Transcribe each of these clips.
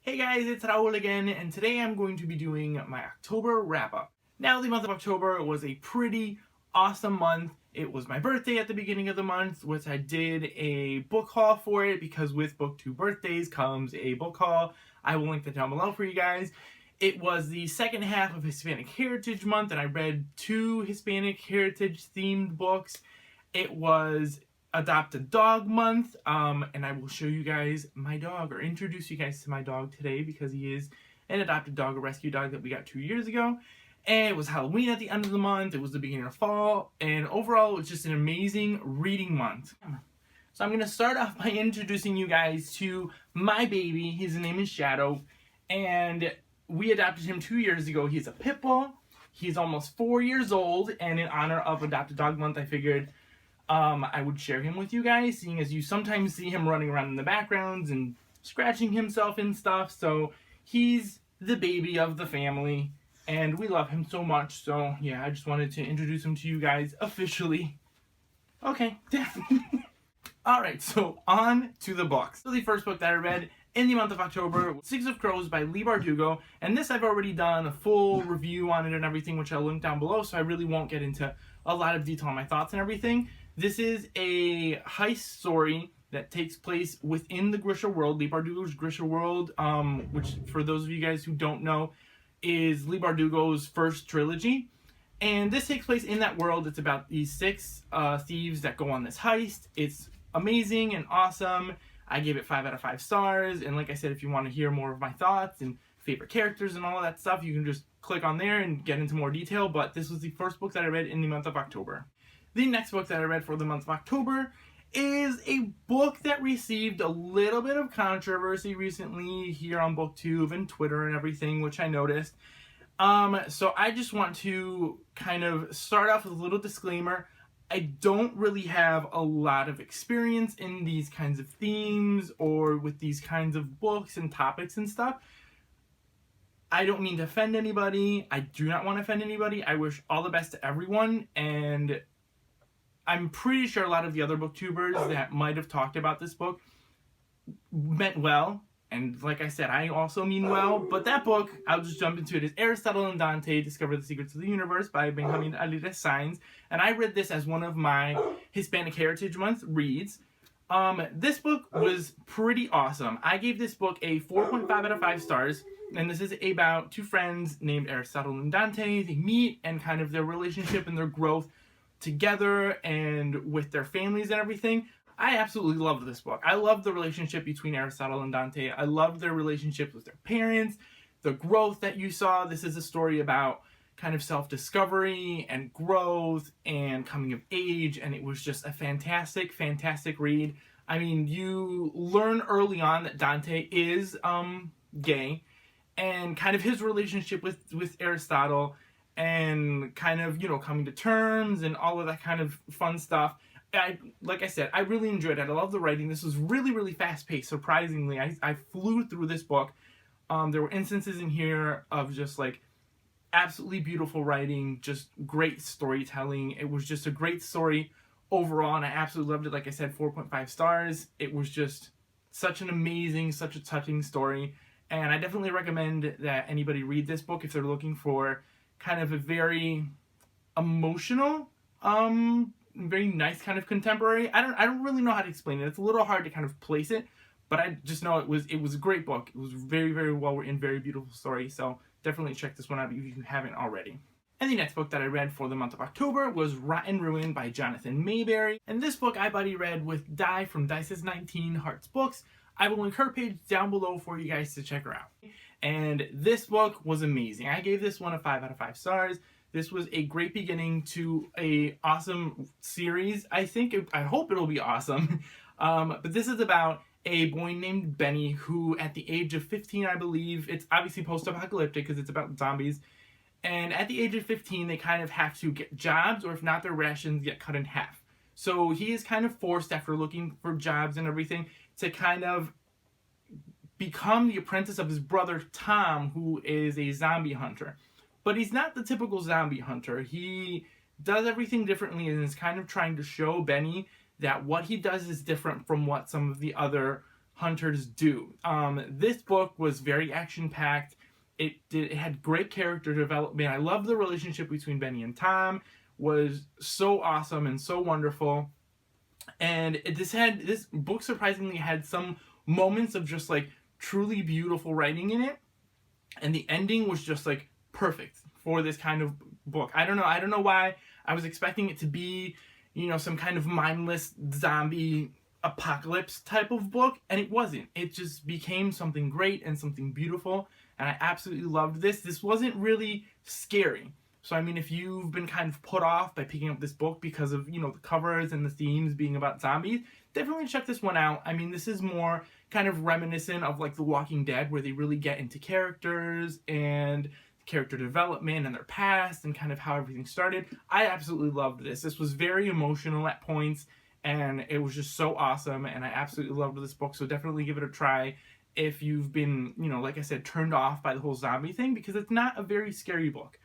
Hey guys, it's Raul again, and today I'm going to be doing my October wrap-up. Now, the month of October was a pretty awesome month. It was my birthday at the beginning of the month, which I did a book haul for it, because with book 2 birthdays comes a book haul. I will link that down below for you guys. It was the second half of Hispanic Heritage Month, and I read 2 Hispanic Heritage themed books. It was Adopt a Dog Month, and I will show you guys my dog, or introduce you guys to my dog today, because he is an adopted dog, a rescue dog that we got 2 years ago. And it was Halloween at the end of the month, it was the beginning of fall, and overall it was just an amazing reading month. So I'm going to start off by introducing you guys to my baby. His name is Shadow, and we adopted him 2 years ago. He's a pit bull. He's almost 4 years old, and in honor of Adopt a Dog Month, I figured I would share him with you guys, seeing as you sometimes see him running around in the backgrounds and scratching himself and stuff. So he's the baby of the family, and we love him so much. So yeah, I just wanted to introduce him to you guys officially. Okay. Alright, so on to the books. So the first book that I read in the month of October was Six of Crows by Leigh Bardugo, and this I've already done a full review on it and everything, which I'll link down below, so I really won't get into a lot of detail on my thoughts and everything. This is a heist story that takes place within the Grisha world, Leigh Bardugo's Grisha world, which, for those of you guys who don't know, is Leigh Bardugo's first trilogy. And this takes place in that world. It's about these 6 thieves that go on this heist. It's amazing and awesome. I gave it 5 out of 5 stars. And like I said, if you want to hear more of my thoughts and favorite characters and all of that stuff, you can just click on there and get into more detail. But this was the first book that I read in the month of October. The next book that I read for the month of October is a book that received a little bit of controversy recently here on BookTube and Twitter and everything, which I noticed. So I just want to kind of start off with a little disclaimer. I don't really have a lot of experience in these kinds of themes or with these kinds of books and topics and stuff. I don't mean to offend anybody. I do not want to offend anybody. I wish all the best to everyone, and I'm pretty sure a lot of the other booktubers that might have talked about this book meant well, and like I said, I also mean well. But that book, I'll just jump into it, is Aristotle and Dante, Discover the Secrets of the Universe by Benjamin Alirez Sainz, and I read this as one of my Hispanic Heritage Month reads. This book was pretty awesome. I gave this book a 4.5 out of 5 stars, and this is about 2 friends named Aristotle and Dante. They meet, and kind of their relationship and their growth together and with their families and everything. I absolutely loved this book. I loved the relationship between Aristotle and Dante. I loved their relationship with their parents, the growth that you saw. This is a story about kind of self-discovery and growth and coming of age, and it was just a fantastic, fantastic read. I mean, you learn early on that Dante is gay, and kind of his relationship with Aristotle, and kind of, you know, coming to terms and all of that kind of fun stuff. Like I said, I really enjoyed it. I love the writing. This was really, really fast-paced, surprisingly. I flew through this book. There were instances in here of just, like, absolutely beautiful writing, just great storytelling. It was just a great story overall, and I absolutely loved it. Like I said, 4.5 stars. It was just such an amazing, such a touching story. And I definitely recommend that anybody read this book if they're looking for kind of a very emotional, very nice kind of contemporary. I don't really know how to explain it. It's a little hard to kind of place it, but I just know it was a great book. It was very, very well written, very beautiful story. So definitely check this one out if you haven't already. And the next book that I read for the month of October was Rotten Ruin by Jonathan Mayberry. And this book I buddy read with Di from Dice's 19 Hearts Books. I will link her page down below for you guys to check her out. And this book was amazing. I gave this one a 5 out of 5 stars. This was a great beginning to a awesome series. I hope it'll be awesome. But this is about a boy named Benny who, at the age of 15, I believe, it's obviously post-apocalyptic because it's about zombies. And at the age of 15, they kind of have to get jobs, or if not, their rations get cut in half. So he is kind of forced, after looking for jobs and everything, to kind of become the apprentice of his brother Tom, who is a zombie hunter. But he's not the typical zombie hunter. He does everything differently and is kind of trying to show Benny that what he does is different from what some of the other hunters do. This book was very action-packed. It had great character development. I love the relationship between Benny and Tom. Was so awesome and so wonderful. And this book surprisingly had some moments of just like truly beautiful writing in it, and the ending was just like perfect for this kind of book. I don't know why I was expecting it to be, you know, some kind of mindless zombie apocalypse type of book, and it wasn't. It just became something great and something beautiful, and I absolutely loved this. This wasn't really scary. So, I mean, if you've been kind of put off by picking up this book because of, you know, the covers and the themes being about zombies, definitely check this one out. I mean, this is more kind of reminiscent of, like, The Walking Dead, where they really get into characters and character development and their past and kind of how everything started. I absolutely loved this. This was very emotional at points, and it was just so awesome, and I absolutely loved this book, so definitely give it a try if you've been, you know, like I said, turned off by the whole zombie thing, because it's not a very scary book.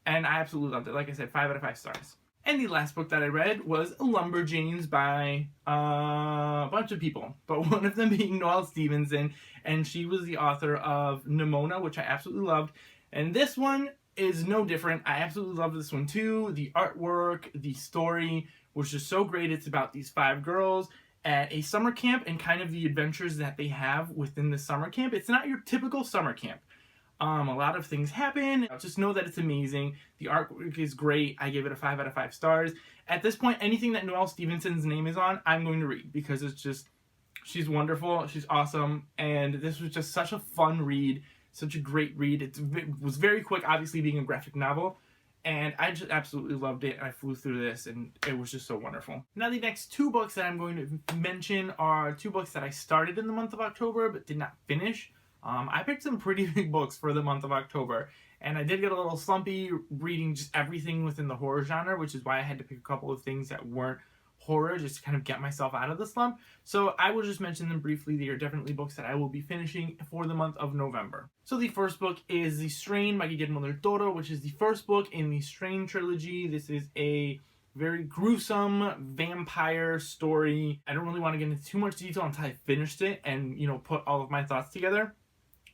And I absolutely loved it. Like I said, 5 out of 5 stars. And the last book that I read was Lumberjanes by a bunch of people, but one of them being Noelle Stevenson, and she was the author of Nimona, which I absolutely loved. And this one is no different. I absolutely loved this one too. The artwork, the story was just so great. It's about these 5 girls at a summer camp and kind of the adventures that they have within the summer camp. It's not your typical summer camp. A lot of things happen. Just know that it's amazing. The artwork is great. I give it a 5 out of 5 stars. At this point, anything that Noelle Stevenson's name is on, I'm going to read, because it's just, she's wonderful, she's awesome, and this was just such a fun read, such a great read. It was very quick, obviously being a graphic novel, and I just absolutely loved it. I flew through this, and it was just so wonderful. Now, the next 2 books that I'm going to mention are 2 books that I started in the month of October, but did not finish. I picked some pretty big books for the month of October, and I did get a little slumpy reading just everything within the horror genre, which is why I had to pick a couple of things that weren't horror just to kind of get myself out of the slump. So I will just mention them briefly. They are definitely books that I will be finishing for the month of November. So the first book is The Strain by Guillermo del Toro, which is the first book in the Strain trilogy. This is a very gruesome vampire story. I don't really want to get into too much detail until I finished it and, you know, put all of my thoughts together.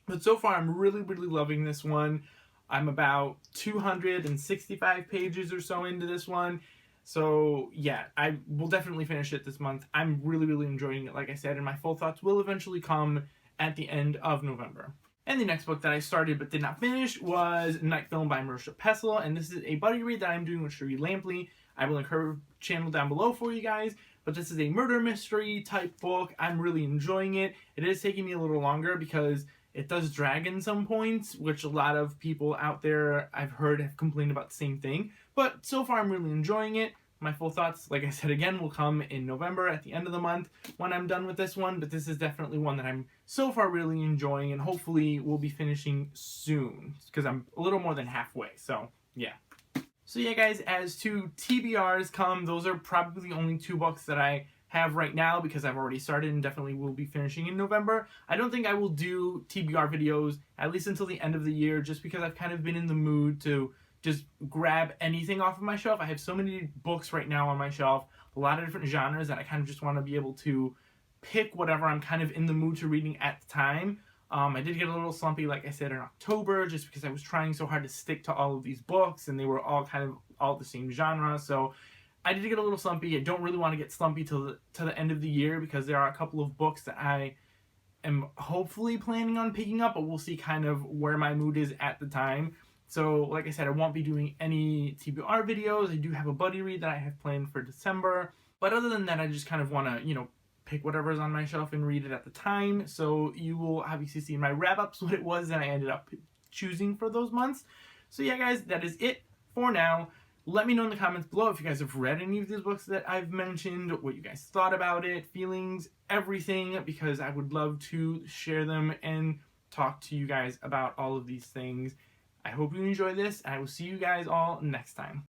But so far, I'm really, really loving this one. I'm about 265 pages or so into this one. So, yeah, I will definitely finish it this month. I'm really, really enjoying it, like I said, and my full thoughts will eventually come at the end of November. And the next book that I started but did not finish was Night Film by Marisha Pessl, and this is a buddy read that I'm doing with Cherie Lampley. I will link her channel down below for you guys, but this is a murder mystery type book. I'm really enjoying it. It is taking me a little longer because it does drag in some points, which a lot of people out there I've heard have complained about the same thing. But so far, I'm really enjoying it. My full thoughts, like I said again, will come in November at the end of the month when I'm done with this one. But this is definitely one that I'm so far really enjoying, and hopefully will be finishing soon because I'm a little more than halfway. So, yeah. So, yeah, guys, as to TBRs come, those are probably the only 2 books that I have right now because I've already started and definitely will be finishing in November. I don't think I will do TBR videos at least until the end of the year, just because I've kind of been in the mood to just grab anything off of my shelf. I have so many books right now on my shelf, a lot of different genres, that I kind of just want to be able to pick whatever I'm kind of in the mood to reading at the time. I did get a little slumpy, like I said, in October, just because I was trying so hard to stick to all of these books, and they were all kind of all the same genre. So I did get a little slumpy. I don't really want to get slumpy to the end of the year because there are a couple of books that I am hopefully planning on picking up, but we'll see kind of where my mood is at the time. So, like I said, I won't be doing any TBR videos. I do have a buddy read that I have planned for December. But other than that, I just kind of want to, you know, pick whatever's on my shelf and read it at the time. So you will obviously see in my wrap-ups what it was that I ended up choosing for those months. So yeah, guys, that is it for now. Let me know in the comments below if you guys have read any of these books that I've mentioned, what you guys thought about it, feelings, everything, because I would love to share them and talk to you guys about all of these things. I hope you enjoy this, and I will see you guys all next time.